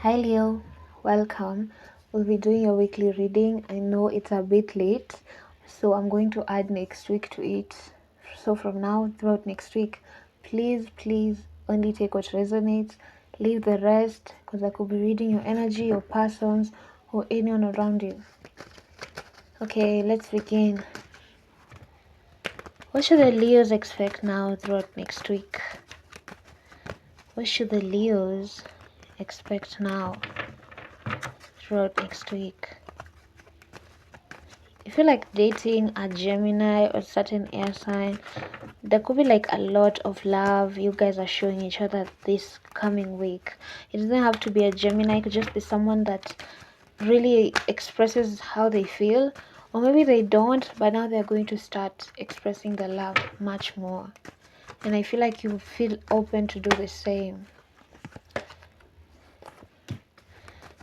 Hi Leo, welcome. We'll be doing your weekly reading. I know it's a bit late, so I'm going to add next week to it. So from now throughout next week, please only take what resonates. Leave the rest because I could be reading your energy, your persons, or anyone around you. Okay, let's begin. What should the Leos expect now throughout next week? What should the Leos expect now throughout next week? If you're like dating a Gemini or certain air sign, there could be like a lot of love you guys are showing each other this coming week. It doesn't have to be a Gemini, it could just be someone that really expresses how they feel, or maybe they don't, but now they're going to start expressing the love much more. And I feel like you feel open to do the same.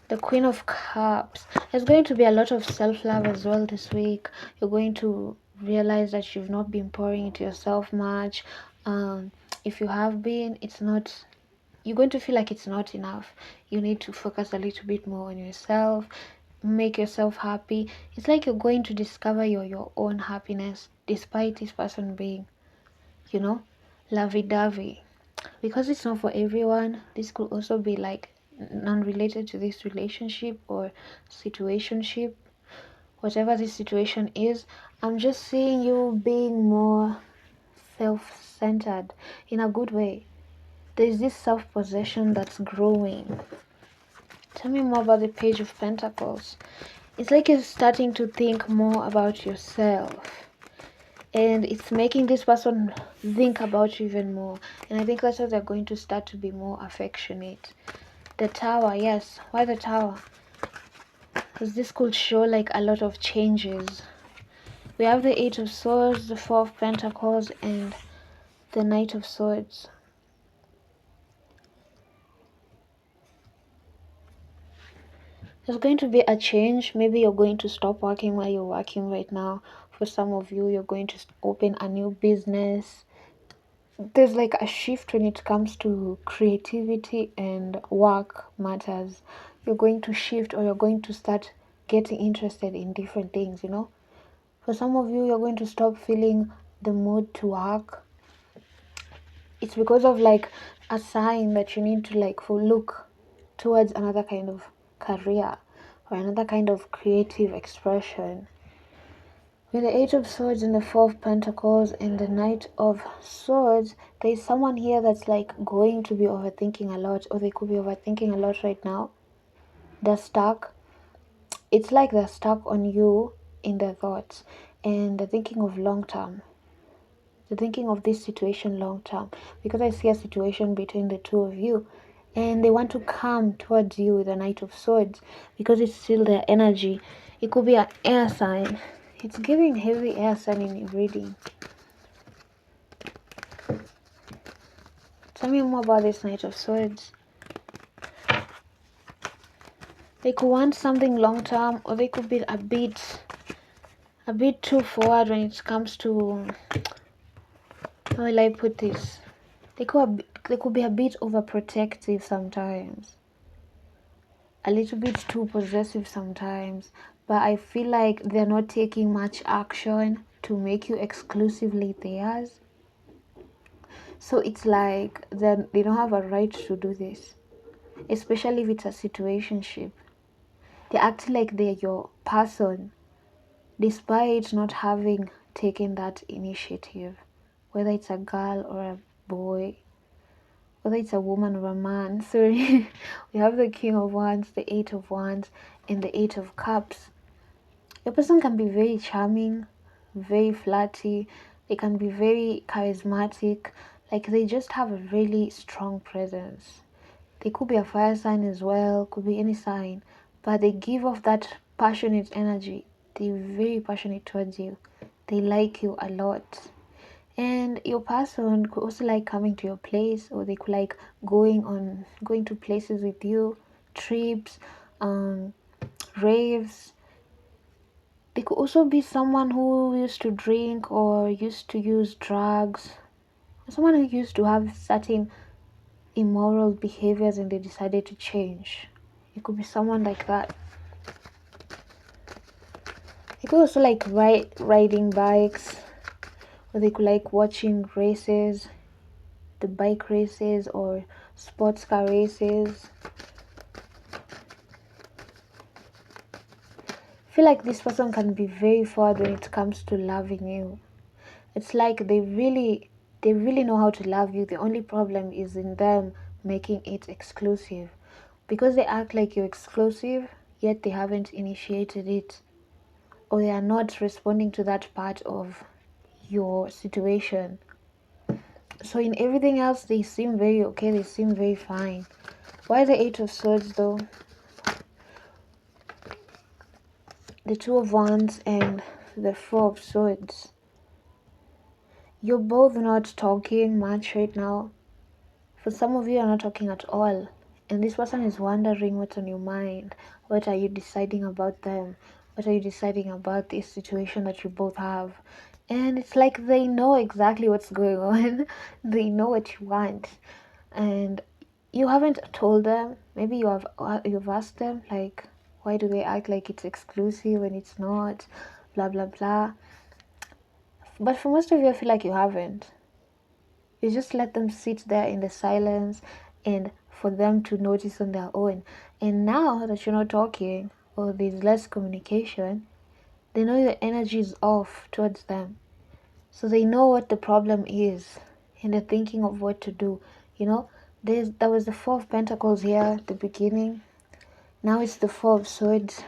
The Queen of Cups. There's going to be a lot of self-love as well this week. You're going to realize that you've not been pouring into yourself much. If you have been, you're going to feel like it's not enough. You need to focus a little bit more on yourself, make yourself happy. It's like you're going to discover your own happiness despite this person being, lovey-dovey. Because it's not for everyone, this could also be like non-related to this relationship or situationship, whatever this situation is. I'm just seeing you being more self-centered in a good way. There's this self-possession that's growing. Tell me more about the Page of Pentacles. It's like you're starting to think more about yourself, and it's making this person think about you even more. And I think that's why they're going to start to be more affectionate. The Tower, yes. Why the Tower? Because this could show like a lot of changes. We have the Eight of Swords, the Four of Pentacles, and the Knight of Swords. There's going to be a change. Maybe you're going to stop working while you're working right now. For some of you, you're going to open a new business. There's like a shift when it comes to creativity and work matters. You're going to shift, or you're going to start getting interested in different things. For some of you, you're going to stop feeling the mood to work. It's because of like a sign that you need to like look towards another kind of career or another kind of creative expression. With the Eight of Swords and the Four of Pentacles and the Knight of Swords, there is someone here that's like going to be overthinking a lot, or they could be overthinking a lot right now. They're stuck. It's like they're stuck on you in their thoughts, and they're thinking of long term. They're thinking of this situation long term, because I see a situation between the two of you, and they want to come towards you with the Knight of Swords because it's still their energy. It could be an air sign. It's giving heavy air sign in reading. Tell me more about this Knight of Swords. They could want something long term, or they could be a bit too forward when it comes to, how will I put this? They could be a bit overprotective sometimes. A little bit too possessive sometimes, but I feel like they're not taking much action to make you exclusively theirs. So it's like they don't have a right to do this, especially if it's a situationship. They act like they're your person despite not having taken that initiative, whether it's a girl or a boy, whether it's a woman or a man. Sorry. We have the King of Wands, the Eight of Wands, and the Eight of Cups. Your person can be very charming, very flirty. They can be very charismatic. Like they just have a really strong presence. They could be a fire sign as well, could be any sign, but they give off that passionate energy. They're very passionate towards you. They like you a lot. And your person could also like coming to your place, or they could like going to places with you, trips, raves. They could also be someone who used to drink or used to use drugs, someone who used to have certain immoral behaviors and they decided to change. It could be someone like that. They could also like riding bikes, or they could like watching races, the bike races or sports car races. I feel like this person can be very forward when it comes to loving you. It's like they really know how to love you. The only problem is in them making it exclusive. Because they act like you're exclusive, yet they haven't initiated it. Or they are not responding to that part of your situation. So in everything else, they seem very okay, they seem very fine. Why the Eight of Swords though? The Two of Wands and the Four of Swords. You're both not talking much right now. For some of you, are not talking at all. And this person is wondering what's on your mind. What are you deciding about them? What are you deciding about this situation that you both have? And it's like they know exactly what's going on. They know what you want. And you haven't told them. Maybe you've asked them, like, why do they act like it's exclusive when it's not? Blah, blah, blah. But for most of you, I feel like you haven't. You just let them sit there in the silence and for them to notice on their own. And now that you're not talking or there's less communication, they know your energy is off towards them. So they know what the problem is and they're thinking of what to do. You know, there was the Four of Pentacles here at the beginning. Now it's the Four of Swords.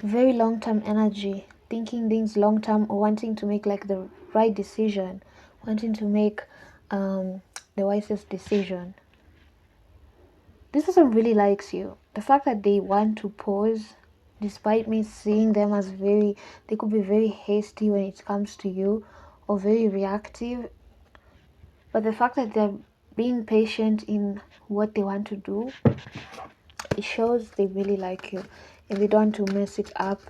Very long term energy, thinking things long term or wanting to make like the right decision, wanting to make the wisest decision. This person really likes you. The fact that they want to pause, despite me seeing them as they could be very hasty when it comes to you or very reactive, but the fact that they're being patient in what they want to do, it shows they really like you and they don't want to mess it up.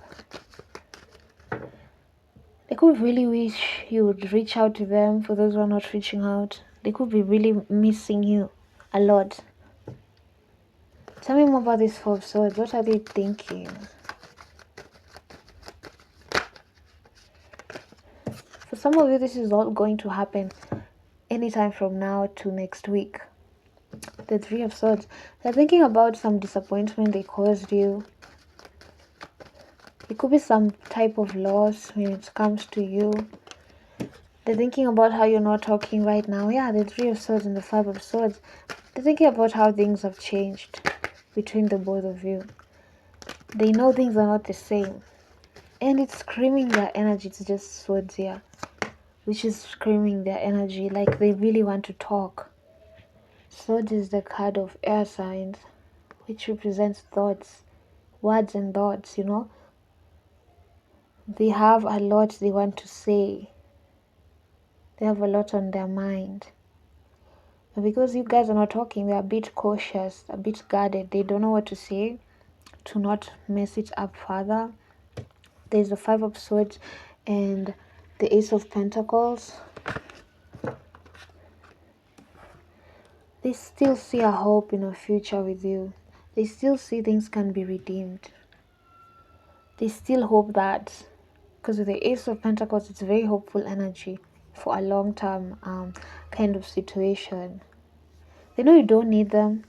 They could really wish you would reach out to them. For those who are not reaching out, they could be really missing you a lot. Tell me more about this Four of Swords. What are they thinking? For some of you, this is all going to happen anytime from now to next week. The Three of Swords. They're thinking about some disappointment they caused you. It could be some type of loss when it comes to you. They're thinking about how you're not talking right now. Yeah, the Three of Swords and the Five of Swords. They're thinking about how things have changed between the both of you. They know things are not the same. And it's screaming their energy. It's just swords here. Which is screaming their energy. Like they really want to talk. Swords is the card of air signs. Which represents thoughts. Words and thoughts, you know. They have a lot they want to say. They have a lot on their mind. But because you guys are not talking, they're a bit cautious, a bit guarded. They don't know what to say to not mess it up further. There's the Five of Swords and the Ace of Pentacles. They still see a hope in a future with you. They still see things can be redeemed. They still hope that, because with the Ace of Pentacles, it's very hopeful energy for a long-term kind of situation. They know you don't need them.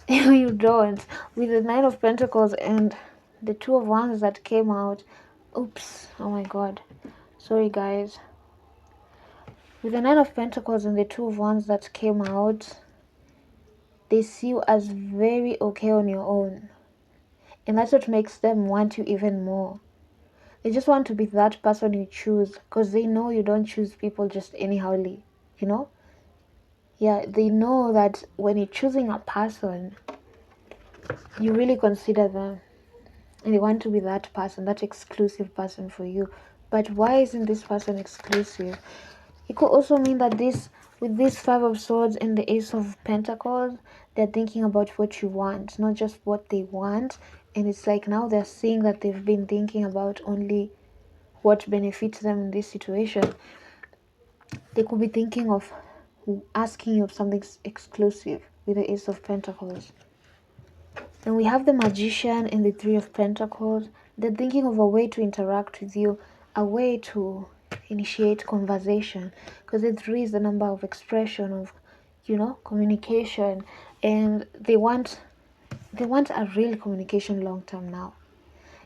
They know you don't. With the Nine of Pentacles and the Two of Wands that came out. Oops. Oh my god. Sorry, guys. With the Nine of Pentacles and the Two of Wands that came out, they see you as very okay on your own. And that's what makes them want you even more. They just want to be that person you choose because they know you don't choose people just anyhowly, you know? Yeah, they know that when you're choosing a person, you really consider them. And they want to be that person, that exclusive person for you. But why isn't this person exclusive? It could also mean that with this Five of Swords and the Ace of Pentacles, they're thinking about what you want, not just what they want. And it's like now they're seeing that they've been thinking about only what benefits them in this situation. They could be thinking of asking you of something exclusive with the Ace of Pentacles. Then we have the Magician and the Three of Pentacles. They're thinking of a way to interact with you, a way to initiate conversation, because the three is the number of expression of, communication, and they want a real communication long term now.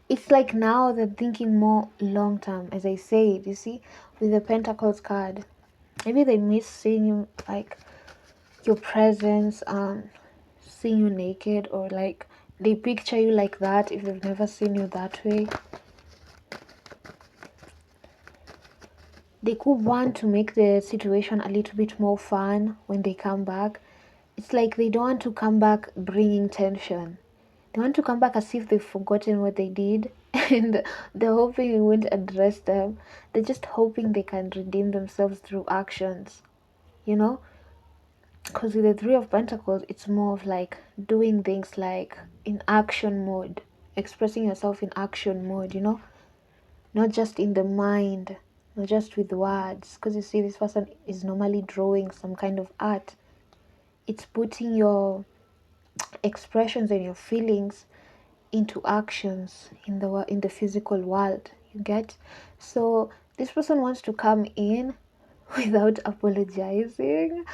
It's like now they're thinking more long term, as I said, you see, with the Pentacles card. Maybe they miss seeing you, like your presence, seeing you naked, or like they picture you like that if they've never seen you that way. They could want to make the situation a little bit more fun when they come back. It's like they don't want to come back bringing tension. They want to come back as if they've forgotten what they did and they're hoping you won't address them. They're just hoping they can redeem themselves through actions, you know? Because with the Three of Pentacles, it's more of like doing things like in action mode, expressing yourself in action mode, not just in the mind, not just with words. Because you see, this person is normally drawing some kind of art. It's putting your expressions and your feelings into actions in the physical world. You get? So this person wants to come in without apologizing,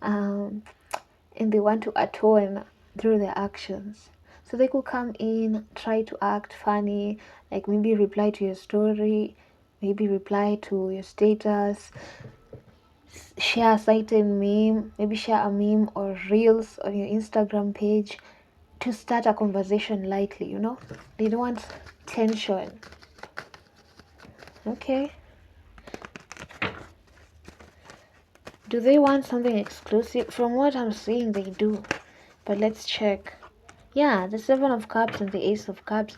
and they want to atone through their actions. So they could come in, try to act funny, like maybe reply to your story, maybe reply to your status, share a certain meme, maybe share a meme or reels on your Instagram page to start a conversation lightly, They don't want tension. Okay. Do they want something exclusive? From what I'm seeing, they do. But let's check. Yeah, the Seven of Cups and the Ace of Cups,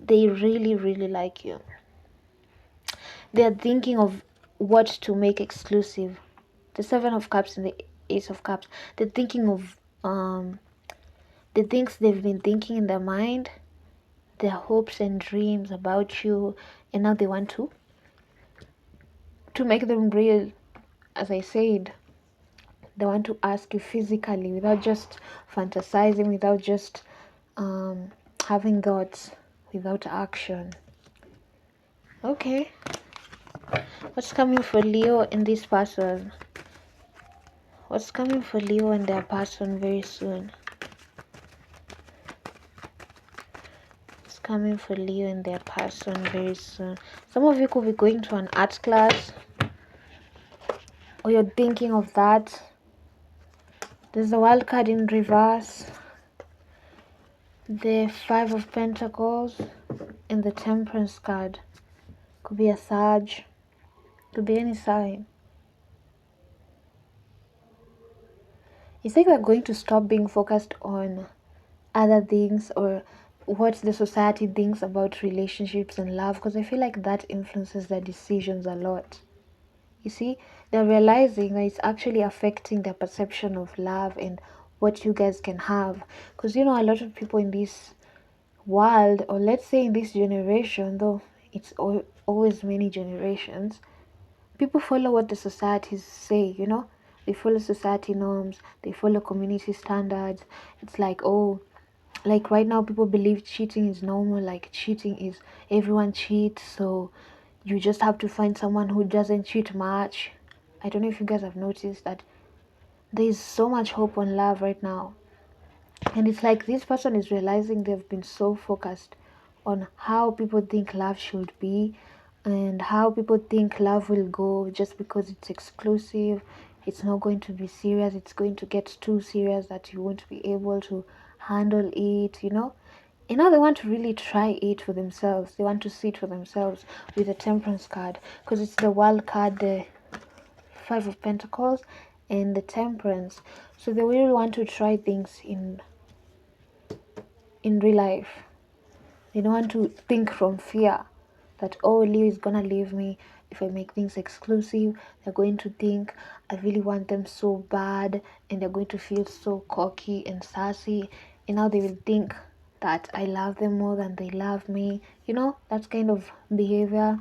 they really, really like you. They're thinking of what to make exclusive. The Seven of Cups and the Ace of Cups, they're thinking of the things they've been thinking in their mind, their hopes and dreams about you, and now they want to make them real. As I said, they want to ask you physically without just fantasizing, without just having thoughts, without action. Okay. What's coming for Leo and this person? What's coming for Leo and their person very soon? What's coming for Leo and their person very soon? Some of you could be going to an art class, or you're thinking of that. There's the World card in reverse, the Five of Pentacles, and the Temperance card. Could be a Sag, could be any sign. You think they're going to stop being focused on other things or what the society thinks about relationships and love, because I feel like that influences their decisions a lot. You see, they're realizing that it's actually affecting their perception of love and what you guys can have. Because a lot of people in this world, or let's say in this generation, though it's always many generations, people follow what the societies say, they follow society norms, they follow community standards. It's like, oh, like right now people believe cheating is normal, like cheating is, everyone cheats, so you just have to find someone who doesn't cheat much. I don't know if you guys have noticed that there's so much hope on love right now. And it's like this person is realizing they've been so focused on how people think love should be and how people think love will go just because it's exclusive. It's not going to be serious. It's going to get too serious that you won't be able to handle it, And now they want to really try it for themselves. They want to see it for themselves with the Temperance card, because it's the World card, the Five of Pentacles, and the Temperance. So they really want to try things in real life. They don't want to think from fear that, oh, Leo is gonna leave me if I make things exclusive. They're going to think I really want them so bad, and they're going to feel so cocky and sassy, and now they will think that I love them more than they love me. That kind of behavior.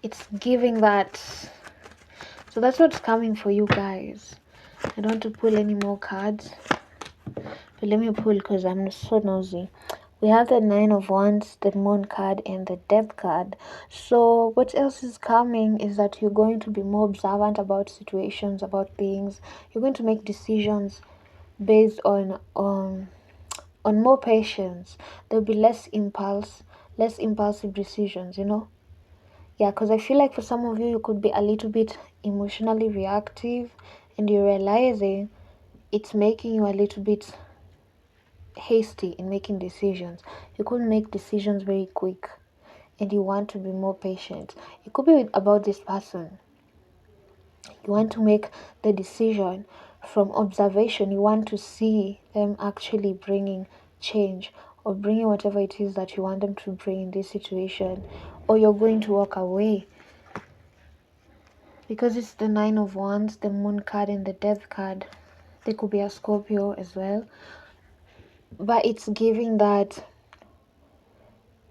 It's giving that. So that's what's coming for you guys. I don't want to pull any more cards, But let me pull because I'm so nosy. We have the Nine of Wands, the Moon card, and the Death card. So what else is coming is that you're going to be more observant about situations, about things. You're going to make decisions based on more patience. There'll be less impulsive decisions, you know. Yeah, because I feel like for some of you, you could be a little bit emotionally reactive, and you're realizing it's making you a little bit hasty in making decisions. You could make decisions very quick, and you want to be more patient. It could be about this person. You want to make the decision from observation. You want to see them actually bringing change or bringing whatever it is that you want them to bring in this situation, or you're going to walk away because it's the Nine of Wands, the Moon card, and the Death card. They could be a Scorpio as well, but it's giving that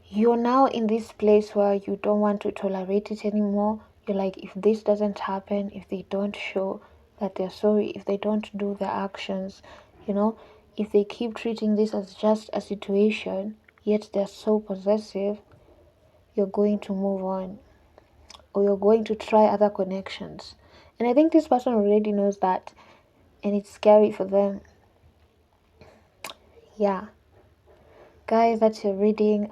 you're now in this place where you don't want to tolerate it anymore. You're like, if this doesn't happen, if they don't show that they're sorry, if they don't do their actions, you know, if they keep treating this as just a situation, yet they're so possessive, you're going to move on, or you're going to try other connections. And I think this person already knows that, and it's scary for them. Yeah. Guys, that's your reading.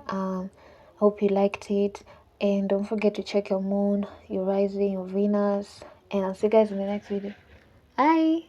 Hope you liked it, and don't forget to check your moon, your rising, your Venus, and I'll see you guys in the next video. Bye.